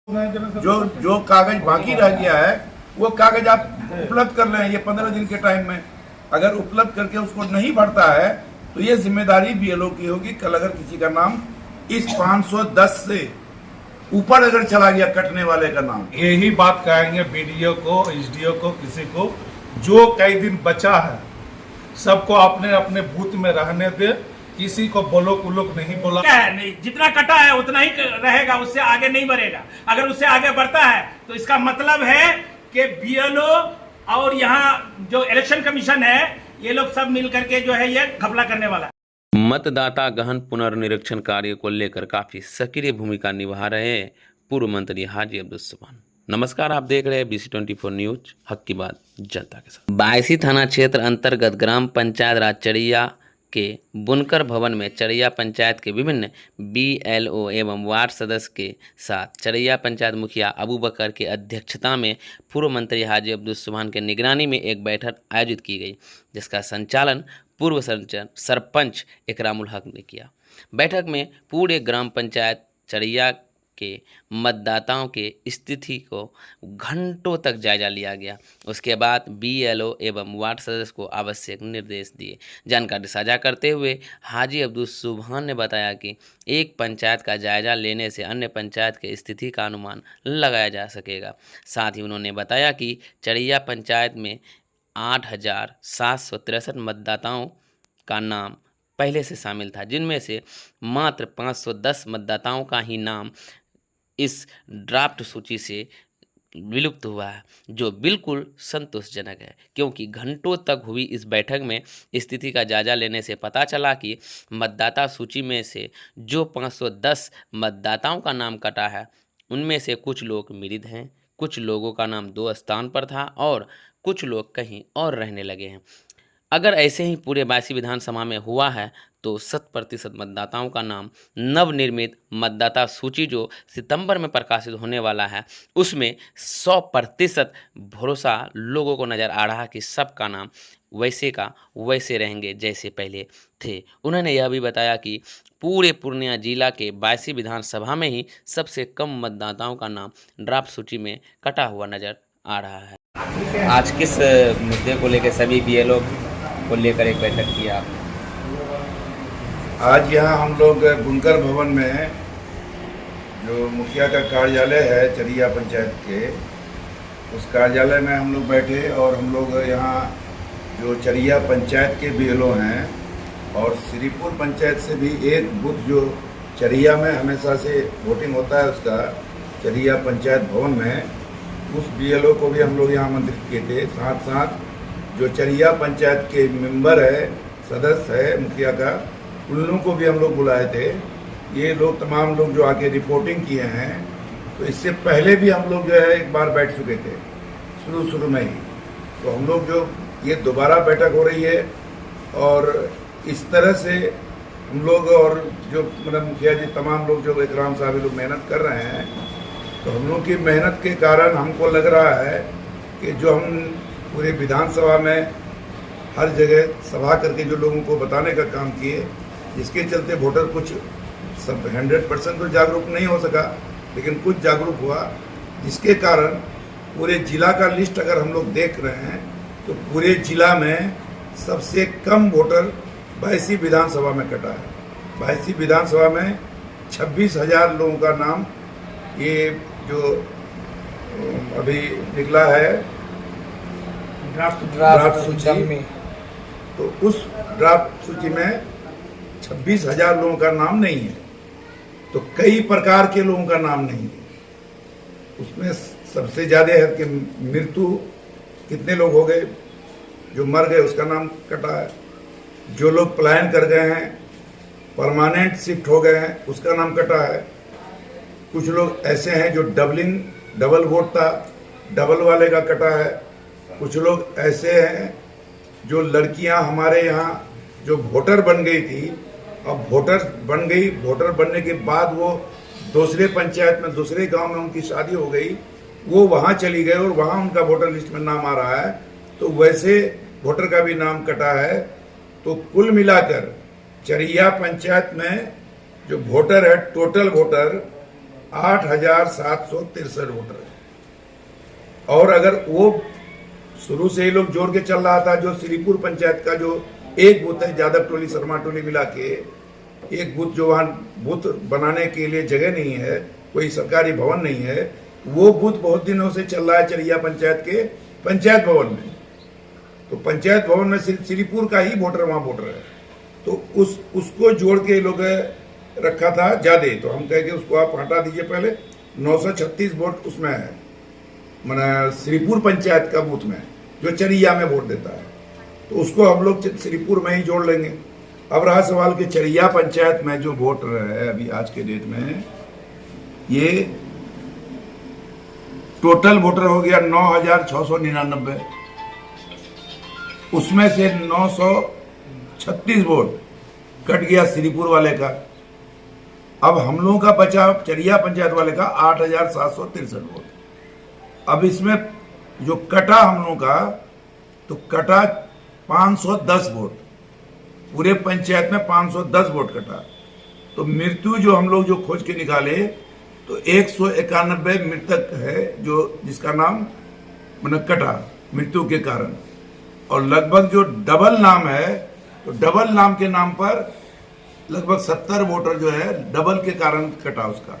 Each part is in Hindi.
जो जो कागज बाकी रह गया है वो कागज आप उपलब्ध कर लें ये 15 दिन के टाइम में। अगर उपलब्ध करके उसको नहीं बढ़ता है तो ये जिम्मेदारी बीएलओ की होगी। कल अगर किसी का नाम इस 510 से ऊपर अगर चला गया कटने वाले का नाम, यही बात कहेंगे बीडीओ को, एसडीओ को, किसी को जो कई दिन बचा है सबको अपने अपने बूथ में रहने दे। किसी को बोलो कुलोक नहीं बोला है, नहीं जितना कटा है उतना ही रहेगा, उससे आगे नहीं बढ़ेगा। अगर उससे आगे बढ़ता है तो इसका मतलब है कि बीएलओ और यहाँ जो इलेक्शन कमीशन है ये लोग सब मिल करके जो है ये घपला करने वाला है। मतदाता गहन पुनर्निरीक्षण कार्य को लेकर काफी सक्रिय भूमिका निभा रहे हैं पूर्व मंत्री हाजी अब्दुल सुभान। नमस्कार, आप देख रहे हैं BC24 न्यूज, हक की बात जनता के साथ। बायसी थाना क्षेत्र अंतर्गत ग्राम पंचायत राज चरिया के बुनकर भवन में चरिया पंचायत के विभिन्न बीएलओ एवं वार्ड सदस्य के साथ चरिया पंचायत मुखिया अबू बकर के अध्यक्षता में पूर्व मंत्री हाजी अब्दुल सुभान के निगरानी में एक बैठक आयोजित की गई, जिसका संचालन पूर्व सरपंच इकरामुल हक ने किया। बैठक में पूरे ग्राम पंचायत चरिया के मतदाताओं के स्थिति को घंटों तक जायजा लिया गया। उसके बाद बीएलओ एवं वार्ड सदस्य को आवश्यक निर्देश दिए। जानकारी साझा करते हुए हाजी अब्दुल सुभान ने बताया कि एक पंचायत का जायजा लेने से अन्य पंचायत के स्थिति का अनुमान लगाया जा सकेगा। साथ ही उन्होंने बताया कि चरिया पंचायत में 8,763 मतदाताओं का नाम पहले से शामिल था, जिनमें से मात्र 510 मतदाताओं का ही नाम इस ड्राफ्ट सूची से विलुप्त हुआ है, जो बिल्कुल संतोषजनक है, क्योंकि घंटों तक हुई इस बैठक में स्थिति का जायजा लेने से पता चला कि मतदाता सूची में से जो 510 मतदाताओं का नाम कटा है उनमें से कुछ लोग मृत हैं, कुछ लोगों का नाम 2 स्थान पर था और कुछ लोग कहीं और रहने लगे हैं। अगर ऐसे ही पूरे बायसी विधानसभा में हुआ है तो 100% मतदाताओं का नाम नवनिर्मित मतदाता सूची जो सितंबर में प्रकाशित होने वाला है उसमें 100% भरोसा लोगों को नज़र आ रहा है कि सबका नाम वैसे का वैसे रहेंगे जैसे पहले थे। उन्होंने यह भी बताया कि पूरे पूर्णिया जिला के बायसी विधानसभा में ही सबसे कम मतदाताओं का नाम ड्राफ्ट सूची में कटा हुआ नज़र आ रहा है। आज किस मुद्दे को लेकर सभी बीएलओ को लेकर एक बैठक किया? आज यहाँ हम लोग बुनकर भवन में जो मुखिया का कार्यालय है चरिया पंचायत के, उस कार्यालय में हम लोग बैठे और हम लोग यहाँ जो चरिया पंचायत के बीएलओ हैं और श्रीपुर पंचायत से भी एक बूथ जो चरिया में हमेशा से वोटिंग होता है उसका चरिया पंचायत भवन में, उस बीएलओ को भी हम लोग यहाँ आमंत्रित किए थे। साथ साथ जो चरिया पंचायत के मेंबर है, सदस्य है मुखिया का, उन लोगों को भी हम लोग बुलाए थे। ये लोग तमाम लोग जो आके रिपोर्टिंग किए हैं, तो इससे पहले भी हम लोग जो है एक बार बैठ चुके थे शुरू में ही। तो हम लोग जो ये दोबारा बैठक हो रही है और इस तरह से हम लोग और जो मतलब मुखिया जी तमाम लोग जो इकराम साहब लोग मेहनत कर रहे हैं, तो हम लोग की मेहनत के कारण हमको लग रहा है कि जो हम पूरे विधानसभा में हर जगह सभा करके जो लोगों को बताने का काम किए, जिसके चलते वोटर कुछ सब 100% तो जागरूक नहीं हो सका, लेकिन कुछ जागरूक हुआ, जिसके कारण पूरे जिला का लिस्ट अगर हम लोग देख रहे हैं तो पूरे जिला में सबसे कम वोटर बायसी विधानसभा में कटा है। बायसी विधानसभा में 26,000 लोगों का नाम ये जो अभी निकला है ड्राफ्ट सूची में, तो उस ड्राफ्ट सूची में 26,000 लोगों का नाम नहीं है, तो कई प्रकार के लोगों का नाम नहीं है। उसमें सबसे ज़्यादा है कि मृत्यु कितने लोग हो गए, जो मर गए उसका नाम कटा है, जो लोग पलायन कर गए हैं, परमानेंट शिफ्ट हो गए हैं, उसका नाम कटा है। कुछ लोग ऐसे हैं जो डबल वोट था, डबल वाले का कटा है। कुछ लोग ऐसे हैं जो लड़कियां हमारे यहाँ जो वोटर बन गई थी, अब वोटर बन गई, वोटर बनने के बाद वो दूसरे पंचायत में दूसरे गांव में उनकी शादी हो गई, वो वहाँ चली गई और वहाँ उनका वोटर लिस्ट में नाम आ रहा है, तो वैसे वोटर का भी नाम कटा है। तो कुल मिलाकर चरिया पंचायत में जो वोटर है, टोटल वोटर 8,763 वोटर है। और अगर वो शुरू से ही लोग जोड़ के चल रहा था, जो श्रीपुर पंचायत का जो एक बूथ है, जादव टोली शर्मा टोली मिला के एक बूथ, जो वहाँ बूथ बनाने के लिए जगह नहीं है, कोई सरकारी भवन नहीं है, वो बूथ बहुत दिनों से चल रहा है चरिया पंचायत के पंचायत भवन में। तो पंचायत भवन में सिर्फ श्रीपुर का ही वोटर वहाँ वोटर है, तो उसको जोड़ के लोग रखा था ज्यादा। तो हम कह के उसको आप हटा दीजिए। पहले 936 वोट उसमें है, माना श्रीपुर पंचायत का बूथ में, जो चरिया में वोट देता है, तो उसको हम लोग श्रीपुर में ही जोड़ लेंगे। अब रहा सवाल कि चरिया पंचायत में जो वोटर है अभी आज के डेट में, ये टोटल वोटर हो गया 9,699, उसमें से 936 वोट कट गया श्रीपुर वाले का। अब हम लोगों का बचा चरिया पंचायत वाले का 8,763 वोट। अब इसमें जो कटा हम लोगों का, तो कटा 510 वोट, पूरे पंचायत में 510 वोट कटा। तो मृत्यु जो हम लोग जो खोज के निकाले, तो 191 मृतक है जो जिसका नाम मतलब कटा मृत्यु के कारण। और लगभग जो डबल नाम है, तो डबल नाम के नाम पर लगभग 70 वोटर जो है डबल के कारण कटा उसका।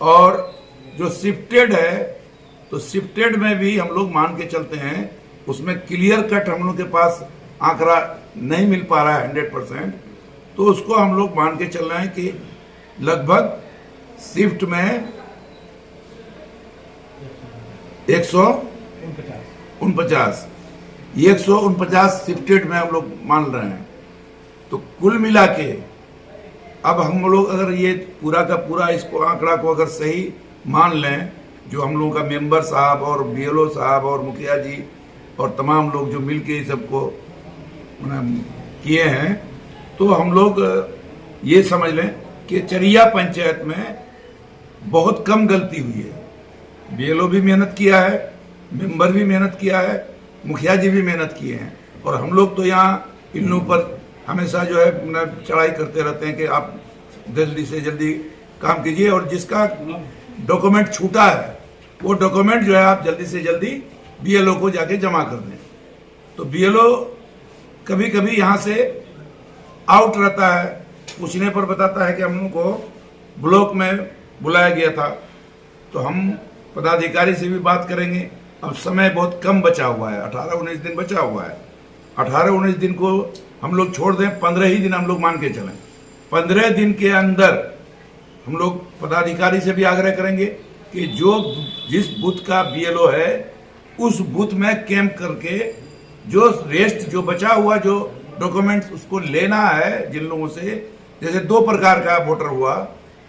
और जो शिफ्टेड है, तो शिफ्टेड में भी हम लोग मान के चलते हैं, उसमें क्लियर कट हम लोग के पास आंकड़ा नहीं मिल पा रहा है 100%, तो उसको हम लोग मान के चल रहे हैं कि लगभग शिफ्ट में 149 शिफ्टेड में हम लोग मान रहे हैं। तो कुल मिला के अब हम लोग अगर ये पूरा का पूरा इसको आंकड़ा को अगर सही मान लें, जो हम लोगों का मेंबर साहब और बीएलओ साहब और मुखिया जी और तमाम लोग जो मिलके सबको किए हैं, तो हम लोग ये समझ लें कि चरिया पंचायत में बहुत कम गलती हुई है। बीएलओ भी मेहनत किया है, मेंबर भी मेहनत किया है, मुखिया जी भी मेहनत किए हैं, और हम लोग तो यहाँ इन लोगों पर हमेशा जो है चढ़ाई करते रहते हैं कि आप जल्दी से जल्दी काम कीजिए, और जिसका डॉक्यूमेंट छूटा है वो डॉक्यूमेंट जो है आप जल्दी से जल्दी बीएलओ को जाके जमा कर दें। तो बीएलओ कभी कभी यहाँ से आउट रहता है, पूछने पर बताता है कि हम लोग को ब्लॉक में बुलाया गया था। तो हम पदाधिकारी से भी बात करेंगे। अब समय बहुत कम बचा हुआ है, 18-19 दिन बचा हुआ है। 18-19 दिन को हम लोग छोड़ दें, 15 ही दिन हम लोग मान के चलें। 15 दिन के अंदर हम लोग पदाधिकारी से भी आग्रह करेंगे कि जो जिस बूथ का बीएलओ है उस बूथ में कैंप करके जो रेस्ट जो बचा हुआ जो डॉक्यूमेंट्स उसको लेना है जिन लोगों से। जैसे 2 प्रकार का वोटर हुआ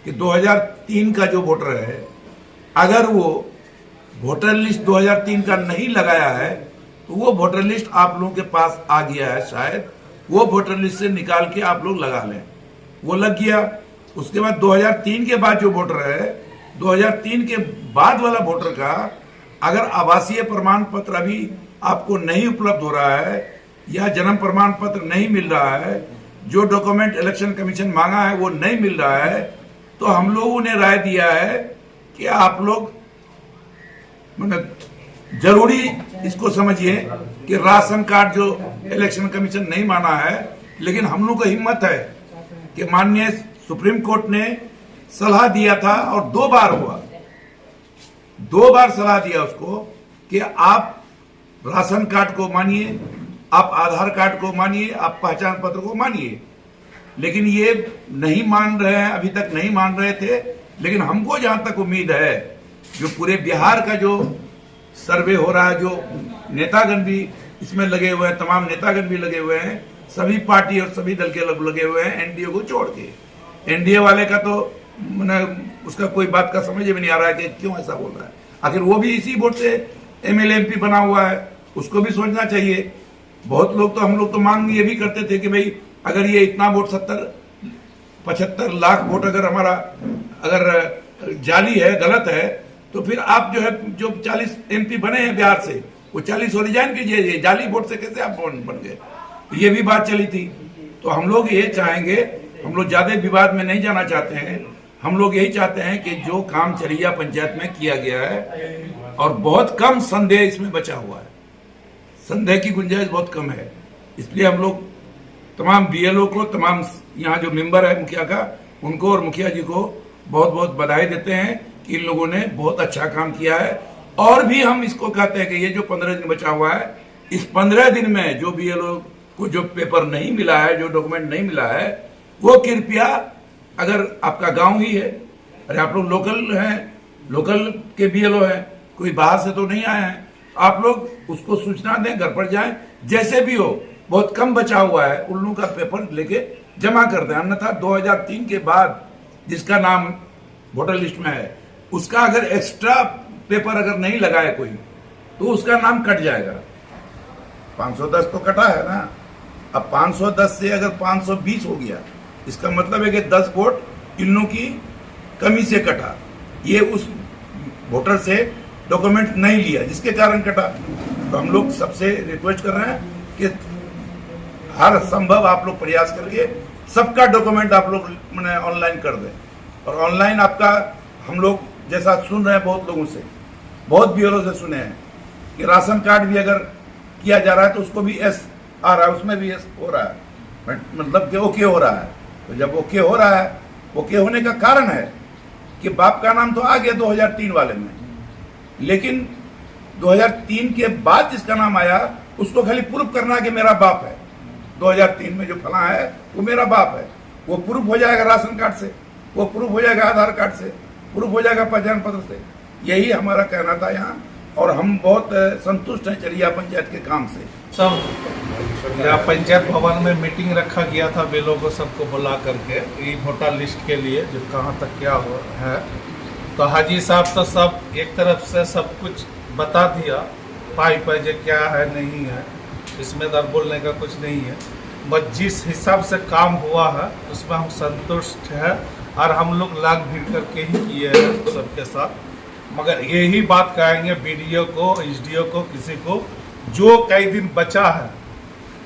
कि 2003 का जो वोटर है, अगर वो वोटर लिस्ट 2003 का नहीं लगाया है तो वो वोटर लिस्ट आप लोगों के पास आ गया है, शायद वो वोटर लिस्ट से निकाल के आप लोग लगा लें। वो लग गया। उसके बाद 2003 के बाद जो वोटर है, 2003 के बाद वाला वोटर का अगर आवासीय प्रमाण पत्र अभी आपको नहीं उपलब्ध हो रहा है या जन्म प्रमाण पत्र नहीं मिल रहा है, जो डॉक्यूमेंट इलेक्शन कमीशन मांगा है वो नहीं मिल रहा है, तो हम लोगों ने राय दिया है कि आप लोग मतलब जरूरी इसको समझिए कि राशन कार्ड जो इलेक्शन कमीशन नहीं माना है, लेकिन हम लोग को हिम्मत है कि माननीय सुप्रीम कोर्ट ने सलाह दिया था और 2 बार हुआ, 2 बार सलाह दिया उसको कि आप राशन कार्ड को मानिए, आप आधार कार्ड को मानिए, आप पहचान पत्र को मानिए, लेकिन ये नहीं मान रहे हैं, अभी तक नहीं मान रहे थे। लेकिन हमको जहां तक उम्मीद है, जो पूरे बिहार का जो सर्वे हो रहा है, जो नेतागण भी इसमें लगे हुए हैं, तमाम नेतागण भी लगे हुए हैं, सभी पार्टी और सभी दल के लोग लगे हुए हैं एनडीए को छोड़ के। एनडीए वाले का तो उसका कोई बात का समझ में नहीं आ रहा है कि क्यों ऐसा बोल रहा है। आखिर वो भी इसी वोट से एमएलए एमपी बना हुआ है, उसको भी सोचना चाहिए। बहुत लोग तो हम लोग तो मांग ये भी करते थे कि भाई अगर ये इतना वोट 70-75 लाख वोट अगर हमारा अगर जाली है, गलत है, तो फिर आप जो है जो 40 एमपी बने हैं बिहार से, वो 40 और रिजाइन कीजिए। जाली वोट से कैसे आप बन गए, ये भी बात चली थी। तो हम लोग ये चाहेंगे, हम लोग ज्यादा विवाद में नहीं जाना चाहते हैं, हम लोग यही चाहते हैं कि जो काम चरिया पंचायत में किया गया है और बहुत कम संदेह इसमें बचा हुआ है, संदेह की गुंजाइश बहुत कम है, इसलिए हम लोग तमाम बीएलओ को, तमाम यहाँ जो मेंबर है मुखिया का, उनको और मुखिया जी को बहुत बहुत बधाई देते हैं कि इन लोगों ने बहुत अच्छा काम किया है। और भी हम इसको कहते हैं कि ये जो 15 दिन बचा हुआ है, इस 15 दिन में जो बीएलओ को जो पेपर नहीं मिला है, जो डॉक्यूमेंट नहीं मिला है, वो कृपया, अगर आपका गांव ही है, अरे आप लोग लोकल हैं, लोकल के बीएलओ हैं, कोई बाहर से तो नहीं आए हैं, आप लोग उसको सूचना दें, घर पर जाएं, जैसे भी हो, बहुत कम बचा हुआ है, उन लोगों का पेपर लेके जमा कर दें। अन्यथा 2003 के बाद जिसका नाम वोटर लिस्ट में है, उसका अगर एक्स्ट्रा पेपर अगर नहीं लगाए कोई, तो उसका नाम कट जाएगा। 510 तो कटा है ना, अब 510 से अगर 520 हो गया, इसका मतलब है कि 10 वोट इन लोगों की कमी से कटा, ये उस वोटर से डॉक्यूमेंट नहीं लिया जिसके कारण कटा। तो हम लोग सबसे रिक्वेस्ट कर रहे हैं कि हर संभव आप लोग प्रयास करके सबका डॉक्यूमेंट आप लोग मैंने ऑनलाइन कर दें। और ऑनलाइन आपका हम लोग जैसा सुन रहे हैं बहुत लोगों से, बहुत बीएलओ से सुने हैं कि राशन कार्ड भी अगर किया जा रहा है तो उसको भी एस आ रहा है, उसमें भी एस हो रहा है, मतलब कि ओके हो रहा है। तो जब ओके हो रहा है, ओके होने का कारण है कि बाप का नाम तो आ गया 2003 वाले में, लेकिन 2003 के बाद जिसका नाम आया उसको खाली प्रूफ करना है कि मेरा बाप है, 2003 में जो फला है वो मेरा बाप है। वो प्रूफ हो जाएगा राशन कार्ड से, वो प्रूफ हो जाएगा आधार कार्ड से, प्रूफ हो जाएगा पहचान पत्र से। यही हमारा कहना था यहाँ, और हम बहुत संतुष्ट हैं चरिया पंचायत के काम से। सब यहाँ पंचायत भवन में मीटिंग रखा गया था, बेलों को सबको बुला करके ये वोटर लिस्ट के लिए जो कहाँ तक क्या हो है। तो हाजी साहब तो सब एक तरफ से सब कुछ बता दिया, पाई पैजे क्या है नहीं है, इसमें दर बोलने का कुछ नहीं है। बस जिस हिसाब से काम हुआ है उसमें हम संतुष्ट हैं, और हम लोग लाग भीड़ करके ही किए हैं सबके साथ। मगर यही बात कहेंगे बीडीओ को, एसडीओ को, किसी को जो कई दिन बचा है,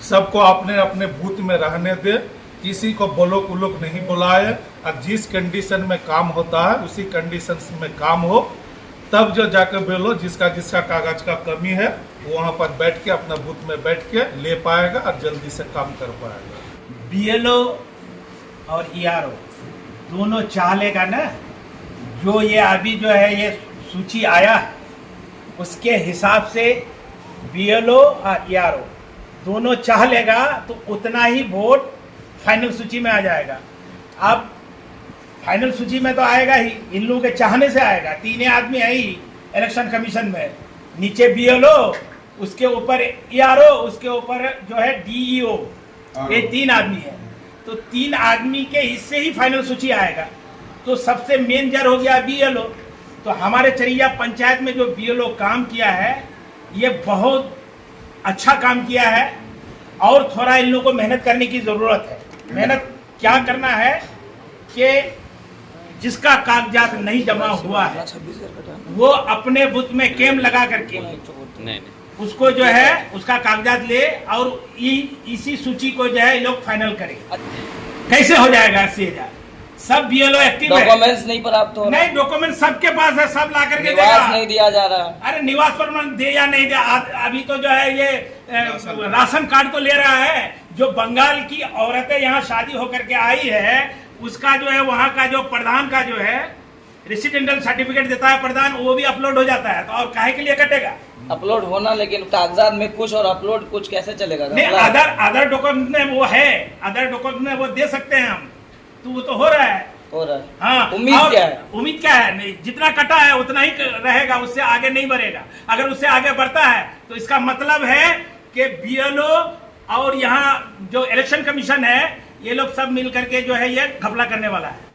सबको अपने अपने बूथ में रहने दे, किसी को ब्लॉक उलोक नहीं बुलाए, और जिस कंडीशन में काम होता है उसी कंडीशन में काम हो, तब जो जाकर बेलो जिसका जिसका कागज का कमी है वो वहाँ पर बैठ के अपना बूथ में बैठ के ले पाएगा और जल्दी से काम कर पाएगा। बीएलओ और ईआरओ दोनों चाह लेगा ना, जो ये अभी जो है ये सूची आया है उसके हिसाब से बीएलओ और ईआरओ दोनों चाह लेगा तो उतना ही वोट फाइनल सूची में आ जाएगा। अब फाइनल सूची में तो आएगा ही, इन लोगों के चाहने से आएगा। 3 आदमी है ही इलेक्शन कमीशन में, नीचे बीएलओ, उसके ऊपर ईआरओ, उसके ऊपर जो है डीईओ, ये 3 आदमी है। तो 3 आदमी के हिस्से ही फाइनल सूची आएगा। तो सबसे मेन जर हो गया बीएलओ। तो हमारे चरिया पंचायत में जो बीएलओ काम किया है ये बहुत अच्छा काम किया है, और थोड़ा इन लोगों को मेहनत करने की ज़रूरत है। मेहनत क्या करना है कि जिसका कागजात नहीं जमा हुआ है वो अपने बूथ में कैम लगा करके उसको जो है उसका कागजात ले, और इसी सूची को जो है ये लोग फाइनल करेंगे। कैसे हो जाएगा 80,000? सब बीएलओ एक्टिव है, डॉक्यूमेंट्स नहीं प्राप्त हो रहा, नहीं डॉक्यूमेंट सबके पास है, सब ला करके निवास देगा। नहीं दिया जा रहा। अरे निवास प्रमाण दे या नहीं दे, अभी तो जो है ये राशन कार्ड तो ले रहा है। जो बंगाल की औरतें यहाँ शादी होकर के आई है उसका जो है वहाँ का जो प्रधान का जो है रेसिडेंटल सर्टिफिकेट देता है प्रधान, वो भी अपलोड हो जाता है। तो और काहे के लिए कटेगा? अपलोड होना, लेकिन कागजात में कुछ और अपलोड कुछ कैसे चलेगा? नहीं, अदर डॉक्यूमेंट में वो है, अदर डॉक्यूमेंट में वो दे सकते हैं हम, तो वो तो हो रहा है। हो रहा है। हाँ, उम्मीद क्या है? उम्मीद क्या है? नहीं, जितना कटा है उतना ही रहेगा, उससे आगे नहीं बढ़ेगा। अगर उससे आगे बढ़ता है तो इसका मतलब है कि बीएलओ और यहाँ जो इलेक्शन कमीशन है ये लोग सब मिल करके जो है ये घपला करने वाला है।